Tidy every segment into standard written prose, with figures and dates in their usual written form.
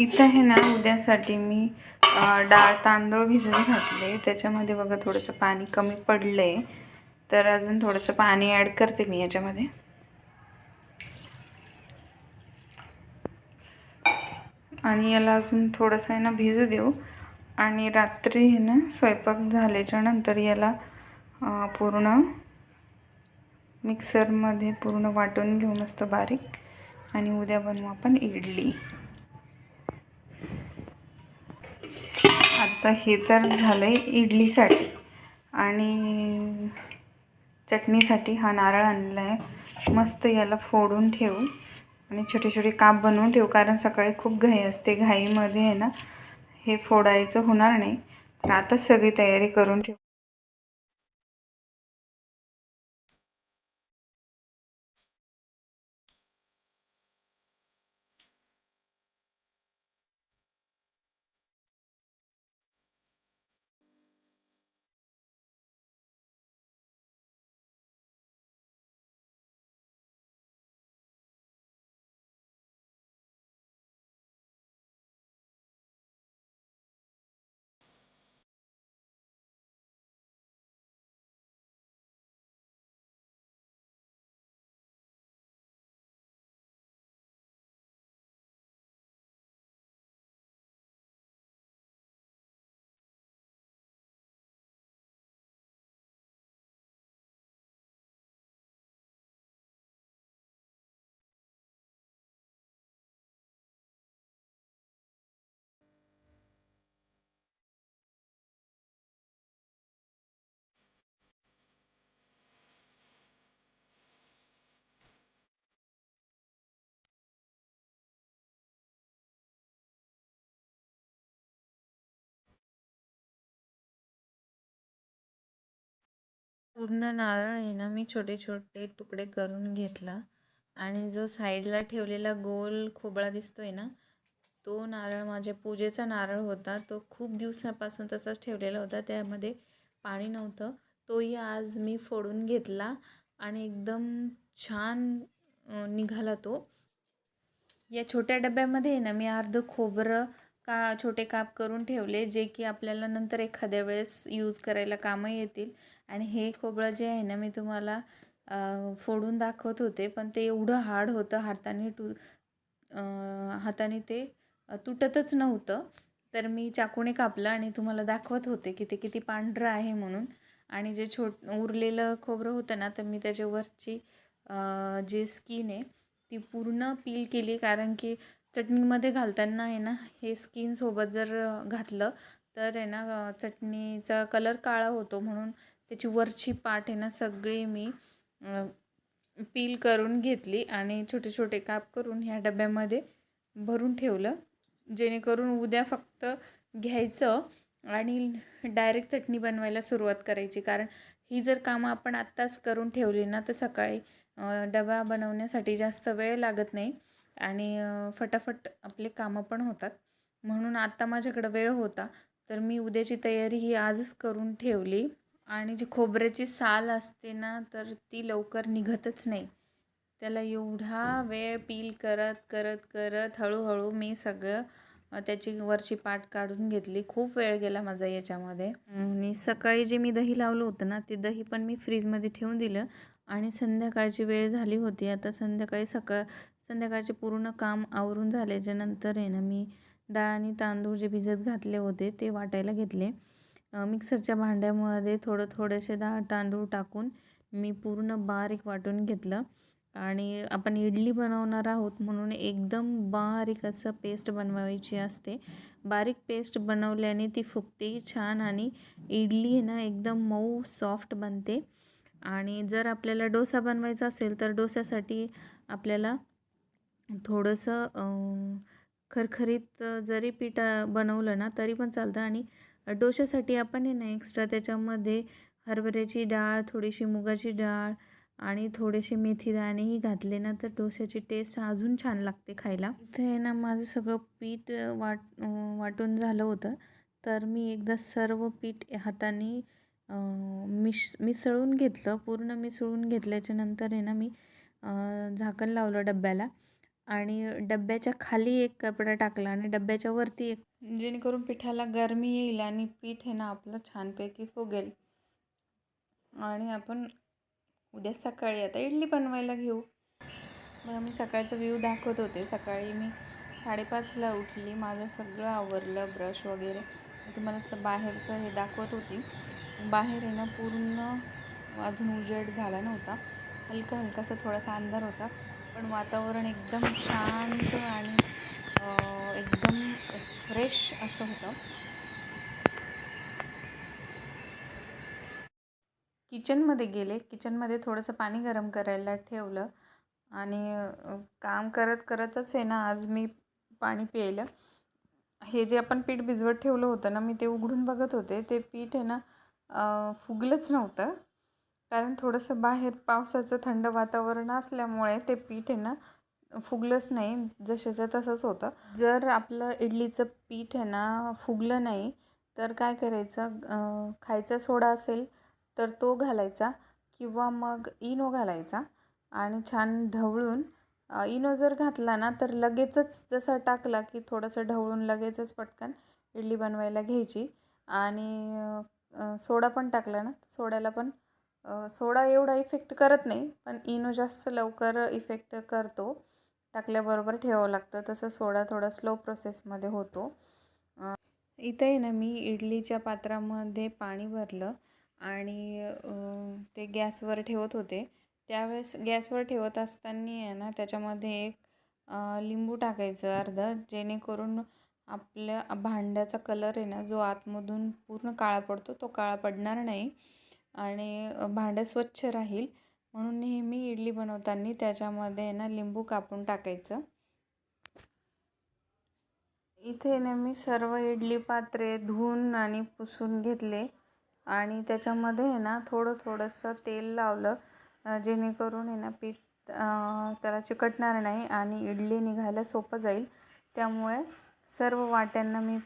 इथं आहे ना उद्यासाठी मी डाळ तांदूळ भिजत घातले. त्याच्यामध्ये बघा थोडंसं पाणी कमी पडलंय, तर अजून थोडंसं पाणी ॲड करते मी याच्यामध्ये. आणि याला अजून थोडंसं आहे ना भिजू देऊ. आणि रात्री आहे ना स्वयंपाक झाल्याच्या नंतर याला पूर्ण मिक्सरमध्ये पूर्ण वाटून घेऊ मस्त बारीक. आणि उद्या बनवू आपण इडली. आता हे तर झालंय इडलीसाठी. आणि चटणीसाठी हा नारळ आणला आहे. मस्त याला फोडून ठेवू आणि छोटे छोटे काप बनवून ठेवू, कारण सकाळी खूप घाई असते. घाईमध्ये आहे ना हे फोडायचं होणार नाही. तर आता सगळी तयारी करून ठेवू. पूर्ण नारळ आहे ना मी छोटे छोटे तुकडे करून घेतला. आणि जो साईडला ठेवलेला गोल खोबळा दिसतोय ना, तो नारळ माझ्या पूजेचा नारळ होता. तो खूप दिवसापासून तसाच ठेवलेला होता, त्यामध्ये पाणी नव्हतं. तोही आज मी फोडून घेतला आणि एकदम छान निघाला तो. या छोट्या डब्यामध्ये आहे ना मी अर्ध खोबरं छोटे काप करून ठेवले, जे की आपल्याला नंतर एखाद्या वेळेस यूज करायला कामं येतील. आणि हे खोबरं जे आहे ना मी तुम्हाला फोडून दाखवत होते, पण ते एवढं हार्ड होतं, हाताने ते तुटतच नव्हतं. तर मी चाकूने कापलं आणि तुम्हाला दाखवत होते की ते किती पांढरं आहे म्हणून. आणि जे उरलेलं खोबरं होतं ना, तर मी त्याच्यावरची जी स्किन आहे ती पूर्ण पील केली, कारण की चटणीमध्ये घालताना आहे ना हे स्किनसोबत जर घातलं तर आहे ना चटणीचा कलर काळा होतो. म्हणून त्याची वरची पाट आहे ना सगळी मी पील करून घेतली आणि छोटे छोटे काप करून ह्या डब्यामध्ये भरून ठेवलं, जेणेकरून उद्या फक्त घ्यायचं आणि डायरेक्ट चटणी बनवायला सुरुवात करायची. कारण ही जर कामं आपण आत्ताच करून ठेवली ना तर सकाळी डबा बनवण्यासाठी जास्त वेळ लागत नाही आणि फटाफट आपले कामं पण होतात. म्हणून आत्ता माझ्याकडं वेळ होता, तर मी उद्याची तयारी ही आजच करून ठेवली. आणि जी खोबऱ्याची साल असते ना, तर ती लवकर निघतच नाही. त्याला एवढा वेळ पील करत करत करत हळूहळू मी सगळं त्याची वरची पाट काढून घेतली. खूप वेळ गेला माझा याच्यामध्ये. आणि सकाळी जे मी दही लावलं होतं ना, ते दही पण मी फ्रीजमध्ये ठेवून दिलं. आणि संध्याकाळची वेळ झाली होती. आता संध्याकाळचे पूर्ण काम आवरून झाल्याच्यानंतर आहे ना मी डाळ आणि तांदूळ जे भिजत घातले होते ते वाटायला घेतले. मिक्सरच्या भांड्यामध्ये थोडेसे डाळ तांदूळ टाकून मी पूर्ण बारीक वाटून घेतलं. आणि आपण इडली बनवणार आहोत म्हणून एकदम बारीक असं पेस्ट बनवायची असते. बारीक पेस्ट बनवल्याने ती फुगते छान आणि इडली ना एकदम मऊ सॉफ्ट बनते. आणि जर आपल्याला डोसा बनवायचा असेल तर डोस्यासाठी आपल्याला थोडंसं खरखरीत जरी पीठ बनवलं ना तरी पण चालतं. आणि डोशासाठी आपण आहे ना एक्स्ट्रा त्याच्यामध्ये हरभऱ्याची डाळ, थोडीशी मुगाची डाळ आणि थोडेसे मेथीदाणेही घातले ना तर डोश्याची टेस्ट अजून छान लागते खायला. इथे आहे ना माझं सगळं पीठ वाटून झालं होतं, तर मी एकदा सर्व पीठ हाताने मिसळून घेतलं. पूर्ण मिसळून घेतल्याच्या नंतर आहे ना मी झाकण लावलं डब्याला. आणि डब्याच्या खाली एक कपडा टाकला आणि डब्याच्या वरती एक, जेणेकरून पिठाला गरमी येईल आणि पीठ आहे ना आपलं छानपैकी फुगेल. आणि आपण उद्या सकाळी आता इडली बनवायला घेऊ. मग मी सकाळचा व्ह्यू दाखवत होते. सकाळी मी 5:30ला उठली, माझं सगळं आवरलं, ब्रश वगैरे. मी तुम्हाला बाहेरचं हे दाखवत होती. बाहेर आहे ना पूर्ण अजून उजेड झाला नव्हता, हलका हलकासा थोडासा अंधार होता, पण वातावरण एकदम शांत आणि एकदम फ्रेश असं होतं. किचनमध्ये गेले, किचनमध्ये थोडंसं पाणी गरम करायला ठेवलं आणि काम करत करतच आहे ना आज मी पाणी प्यायलं. हे जे आपण पीठ भिजवत ठेवलं होतं ना, मी ते उघडून बघत होते. ते पीठ आहे ना फुगलंच नव्हतं, कारण थोडंसं बाहेर पावसाचं थंड वातावरण असल्यामुळे ते पीठ आहे ना फुगलंच नाही, जशाच्या तसंच होतं. जर आपलं इडलीचं पीठ आहे ना फुगलं नाही तर काय करायचं, खायचा सोडा असेल तर तो घालायचा किंवा मग इनो घालायचा आणि छान ढवळून, इनो जर घातला ना तर लगेचच जसं टाकला की थोडंसं ढवळून लगेचच पटकन इडली बनवायला घ्यायची. आणि सोडा पण टाकला ना, सोड्याला पण सोडा एवढा इफेक्ट करत नाही, पण इनो जास्त लवकर इफेक्ट करतो. टाकल्याबरोबर ठेवावं लागतं, तसं सोडा थोडा स्लो प्रोसेसमध्ये होतो. इथे आहे ना मी इडलीच्या पात्रामध्ये पाणी भरलं आणि ते गॅसवर ठेवत होते. त्यावेळेस गॅसवर ठेवत असताना आहे ना त्याच्यामध्ये एक लिंबू टाकायचं अर्धं, जेणेकरून आपल्या भांड्याचा कलर आहे ना जो आतमधून पूर्ण काळा पडतो तो काळा पडणार नाही आणि भांडं स्वच्छ राहील. म्हणून नेहमी इडली बनवताना त्याच्यामध्ये आहे ना लिंबू कापून टाकायचं. इथे ना मी सर्व इडली पात्रे धुवून आणि पुसून घेतले आणि त्याच्यामध्ये आहे ना थोडंसं तेल लावलं, जेणेकरून आहे ना पीठ त्याला चिकटणार नाही आणि इडली निघायला सोपं जाईल. त्यामुळे सर्व वाट्यांना मी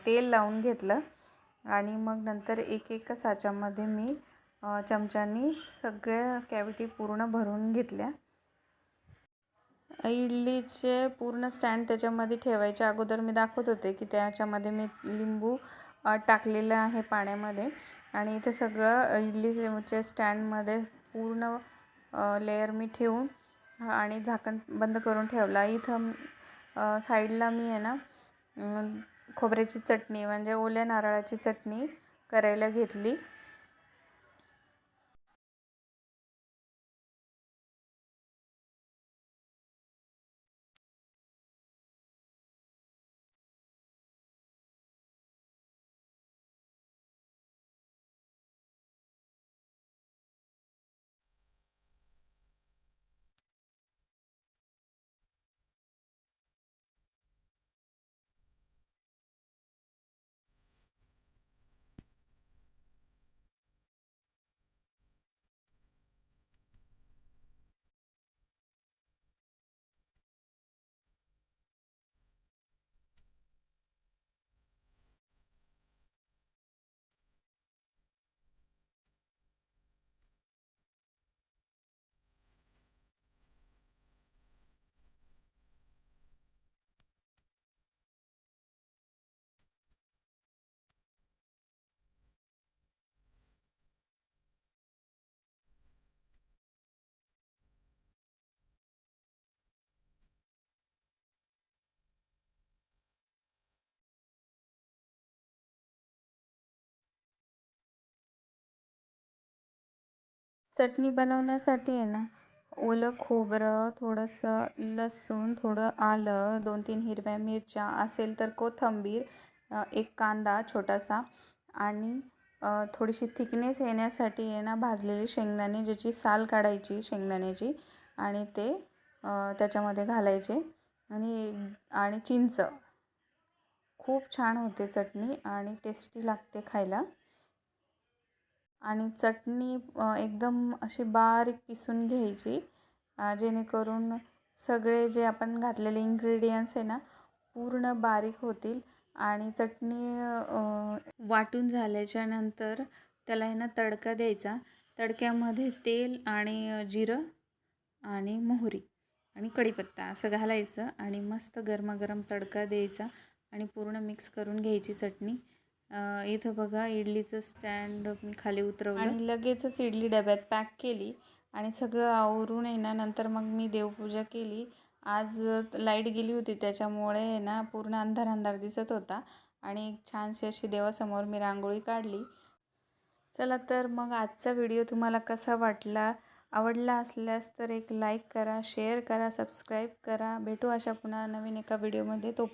तेल लावून घेतलं आणि मग नंतर एक साच्यामध्ये मी चमच्यानी सगळ्या कॅव्हिटी पूर्ण भरून घेतल्या. इडलीचे पूर्ण स्टँड त्याच्यामध्ये ठेवायच्या अगोदर मी दाखवत होते की त्याच्यामध्ये मी लिंबू टाकलेलं आहे पाण्यामध्ये आणि इथे सगळं इडलीच्या स्टँडमध्ये पूर्ण लेयर मी ठेवून आणि झाकण बंद करून ठेवला. इथं साईडला मी आहे ना खोबऱ्याची चटणी म्हणजे ओल्या नारळाची चटणी करायला घेतली. चटणी बनवण्यासाठी आहे ना ओलं खोबरं, थोडंसं लसूण, थोडं आलं, 2-3 हिरव्या मिरच्या असेल तर कोथिंबीर, एक कांदा छोटासा आणि थोडीशी थिकनेस येण्यासाठी आहे ना भाजलेले शेंगदाणे, ज्याची साल काढायची शेंगदाण्याची आणि ते त्याच्यामध्ये घालायचे आणि चिंच. खूप छान होते चटणी आणि टेस्टी लागते खायला. आणि चटणी एकदम अशी बारीक पिसून घ्यायची, जेणेकरून सगळे जे आपण घातलेले इन्ग्रेडियंट्स आहे ना पूर्ण बारीक होतील. आणि चटणी वाटून झाल्याच्या नंतर त्याला आहे ना तडका द्यायचा. तडक्यामध्ये तेल आणि जिरं आणि मोहरी आणि कढीपत्ता असं घालायचं आणि मस्त गरमागरम तडका द्यायचा आणि पूर्ण मिक्स करून घ्यायची चटणी. इथं बघा इडलीचं स्टँड मी खाली उतरवलं आणि लगेचच इडली डब्यात पॅक केली आणि सगळं आवरून आहे ना नंतर मग मी देवपूजा केली. आज लाईट गेली होती त्याच्यामुळे ना पूर्ण अंधार अंधार दिसत होता आणि एक छानशी अशी देवासमोर मी रांगोळी काढली. चला तर मग आजचा व्हिडिओ तुम्हाला कसा वाटला, आवडला असल्यास तर एक लाईक करा, शेअर करा, सबस्क्राईब करा. भेटू अशा पुन्हा नवीन एका व्हिडिओमध्ये. तोपर्यंत